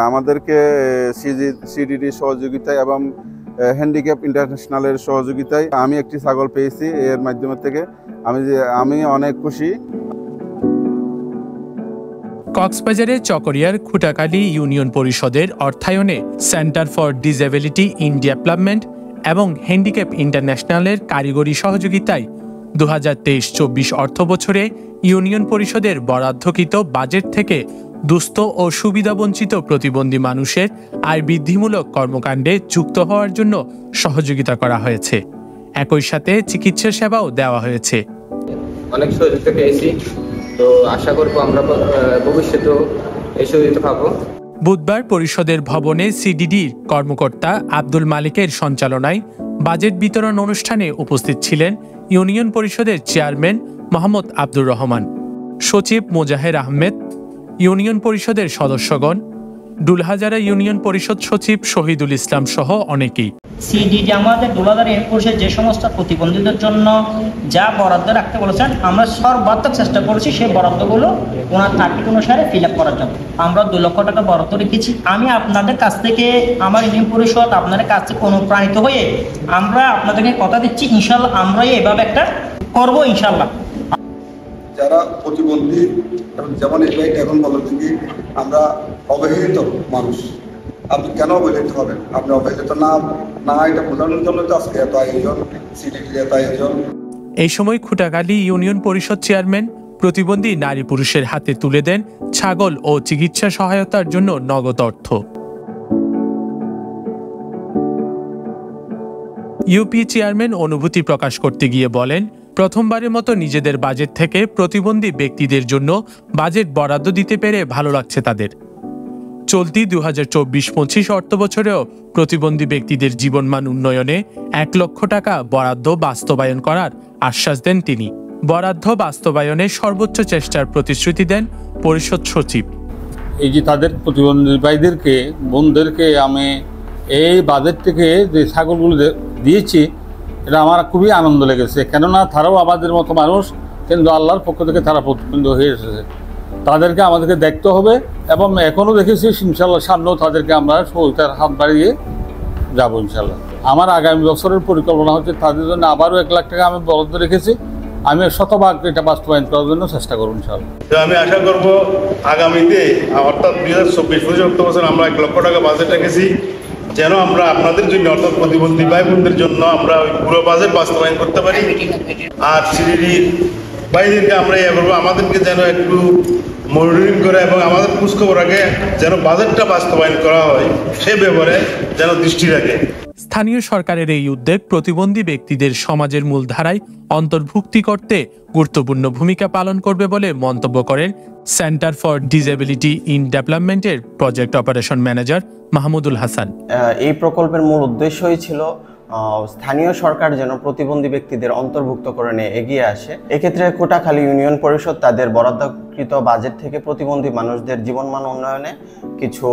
আমাদেরকে সিডিডি সহযোগিতায় এবং হ্যান্ডিক্যাপ ইন্টারন্যাশনালের সহযোগিতায় আমি একটি ছাগল পেয়েছি। এর মাধ্যমে থেকে আমি অনেক খুশি। কক্সবাজারের চকরিয়ার খুটাখালী ইউনিয়ন পরিষদের অর্থায়নে centre for disability in development এবং হ্যান্ডিক্যাপ ইন্টারন্যাশনালের কারিগরি সহযোগিতায় 2023-24 অর্থবছরে ইউনিয়ন পরিষদের বরাদ্দকৃত বাজেট থেকে দুস্থ ও সুবিধাবঞ্চিত প্রতিবন্ধী মানুষের আয় বৃদ্ধিমূলক কর্মকাণ্ডে যুক্ত হওয়ার জন্য সহযোগিতা করা হয়েছে। একই সাথে চিকিৎসা সেবাও দেওয়া হয়েছে। অনেক সহযোগিতা পেয়েছি, তো আশা করবো আমরা ভবিষ্যতেও এই সহযোগিতা পাবো। বুধবার পরিষদের ভবনে সিডিডির কর্মকর্তা আব্দুল মালিকের সঞ্চালনায় বাজেট বিতরণ অনুষ্ঠানে উপস্থিত ছিলেন ইউনিয়ন পরিষদের চেয়ারম্যান মোহাম্মদ আব্দুর রহমান, সচিব মোজাহের আহমেদ, ইউনিয়ন পরিষদের সদস্যগণ, ডুলহাজারা ইউনিয়ন পরিষদ সচিব শহীদুল ইসলাম সহ অনেকেই। সিডিডি আমাদের ডুলাধারা ইউনিয়ন পরিষদ যে সমস্ত প্রতিবন্ধীদের জন্য যা বরাদ্দ রাখতে বলেছেন, আমরা সর্বাত্মক চেষ্টা করেছি সেই বরাদ্দগুলো ওনার টার্গেট অনুসারে ফিল আপ করার জন্য। আমরা 2 লক্ষ টাকা বরাদ্দ রেখেছি। আমি আপনাদের কাছ থেকে, আমার ইউনিয়ন পরিষদ আপনাদের কাছ থেকে অনুপ্রাণিত হয়ে আমরা আপনাদেরকে কথা দিচ্ছি, ইনশাল্লাহ আমরা এভাবে একটা করবো ইনশাল্লাহ। যারা প্রতিবন্ধী, যেমন এখন বলেন কি আমরা অবহেলিত মানুষ, আপনি কেন অবহেলিত হবেন? আপনি অবহেলিত না এটা বোঝানোর জন্য তো আজকে এত আয়োজন, সিডিডি এত আয়োজন। এই সময় খুটাখালী ইউনিয়ন পরিষদ চেয়ারম্যান প্রতিবন্ধী নারী পুরুষের হাতে তুলে দেন ছাগল ও চিকিৎসা সহায়তার জন্য নগদ অর্থ। ইউপি চেয়ারম্যান অনুভূতি প্রকাশ করতে গিয়ে বলেন, প্রথমবারের মতো নিজেদের বাজেট থেকে প্রতিবন্ধী ব্যক্তিদের জন্য বাজেট বরাদ্দ দিতে পেরে ভালো লাগছে তাদের। চলতি 2024-25 অর্থবছরেও প্রতিবন্ধী ব্যক্তিদের জীবনমান উন্নয়নে 1 লক্ষ টাকা বরাদ্দ বাস্তবায়ন করার আশ্বাস দেন তিনি। বরাদ্দ বাস্তবায়নে সর্বোচ্চ চেষ্টার প্রতিশ্রুতি দেন পরিষদ সচিব। এই যে তাদের প্রতিবন্ধী ভাইদেরকে, বোনদেরকে আমি এই বাজেট থেকে যে ছাগলগুলো দিয়েছি, এটা আমার খুবই আনন্দ লেগেছে। কেননা তারাও আমাদের মতো মানুষ, কিন্তু আল্লাহর পক্ষ থেকে তারা প্রতিবন্ধী হয়ে এসেছে। তাদেরকে আমাদেরকে দেখতে হবে এবং এখনও দেখেছি ইনশাল্লাহ সামনেও তাদেরকে আমরা সহযোগিতার হাত বাড়িয়ে যাবো ইনশাল্লাহ। আমার আগামী বছরের পরিকল্পনা হচ্ছে তাদের জন্য আবারও 1 লাখ টাকা আমি বরাদ্দ রেখেছি। আমি শতভাগ এটা বাস্তবায়ন করার জন্য চেষ্টা করব ইনশাল্লাহ। আমি আশা করব আগামীতে অর্থাৎ 2024-25 অর্থবছর আমরা 1 লক্ষ টাকা বাজেট রেখেছি, যেন আমরা আপনাদের জন্য অর্থাৎ প্রতিবন্ধী ভাই বোনদের জন্য আমরা ওই পুরো বাজেট বাস্তবায়ন করতে পারি। আর সিডিডির ভাইদেরকে আমরা ইয়ে করবো, আমাদেরকে যেন একটু মনিটরিং করে এবং আমাদের খোঁজখবর আগে যেন বাজেটটা বাস্তবায়ন করা হয় সে ব্যাপারে যেন দৃষ্টি রাখে। স্থানীয় সরকারের এই উদ্যোগ প্রতিবন্ধী ব্যক্তিদের সমাজের মূলধারায় অন্তর্ভুক্তি করতে গুরুত্বপূর্ণ ভূমিকা পালন করবে বলে মন্তব্য করেন সেন্টার ফর ডিসেবিলিটি ইন ডেভেলপমেন্টের project operation manager Mahmudul Hasan. এই প্রকল্পের মূল উদ্দেশ্যই ছিল স্থানীয় সরকার যেন প্রতিবন্ধী ব্যক্তিদের অন্তর্ভুক্ত করে নিয়ে এগিয়ে আসে। এক্ষেত্রে খুটাখালী ইউনিয়ন পরিষদ তাদের বরাদ্দকৃত বাজেট থেকে প্রতিবন্ধী মানুষদের জীবনমান উন্নয়নে কিছু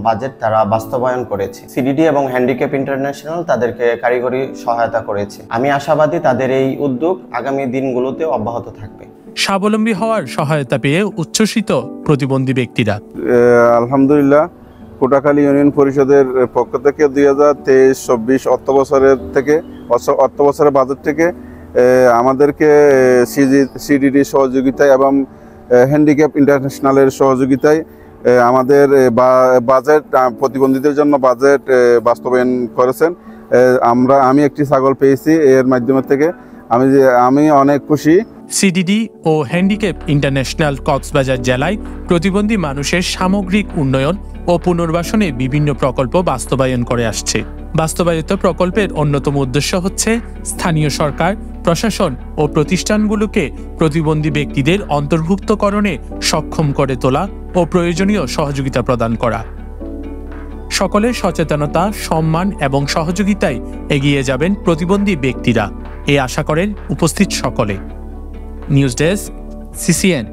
বাজেট তারা বাস্তবায়ন করেছে। সিডিডি এবং হ্যান্ডিক্যাপ ইন্টারন্যাশনাল তাদেরকে কারিগরি সহায়তা করেছে। আমি আশাবাদী তাদের এই উদ্যোগ আগামী দিনগুলোতে অব্যাহত থাকবে। স্বাবলম্বী হওয়ার সহায়তা পেয়ে উচ্ছ্বসিত প্রতিবন্ধী ব্যক্তিরা। আলহামদুলিল্লাহ, খুটাখালী ইউনিয়ন পরিষদের পক্ষ থেকে 2023-24 অর্থবছরের বাজেট থেকে আমাদেরকে সিডিডি সহযোগিতায় এবং হ্যান্ডিক্যাপ ইন্টারন্যাশনালের সহযোগিতায় আমাদের বাজেট প্রতিবন্ধীদের জন্য বাজেট বাস্তবায়ন করেছেন। আমি একটি ছাগল পেয়েছি। এর মাধ্যমে থেকে আমি অনেক খুশি। সিডিডি ও হ্যান্ডিক্যাপ ইন্টারন্যাশনাল কক্সবাজার জেলায় প্রতিবন্ধী মানুষের সামগ্রিক উন্নয়ন ও পুনর্বাসনে বিভিন্ন প্রকল্প বাস্তবায়ন করে আসছে। বাস্তবায়িত প্রকল্পের অন্যতম উদ্দেশ্য হচ্ছে স্থানীয় সরকার, প্রশাসন ও প্রতিষ্ঠানগুলোকে প্রতিবন্ধী ব্যক্তিদের অন্তর্ভুক্তকরণে সক্ষম করে তোলা ও প্রয়োজনীয় সহযোগিতা প্রদান করা। সকলের সচেতনতা, সম্মান এবং সহযোগিতায় এগিয়ে যাবেন প্রতিবন্ধী ব্যক্তিরা, এই আশা করেন উপস্থিত সকলে। News desk, CCN।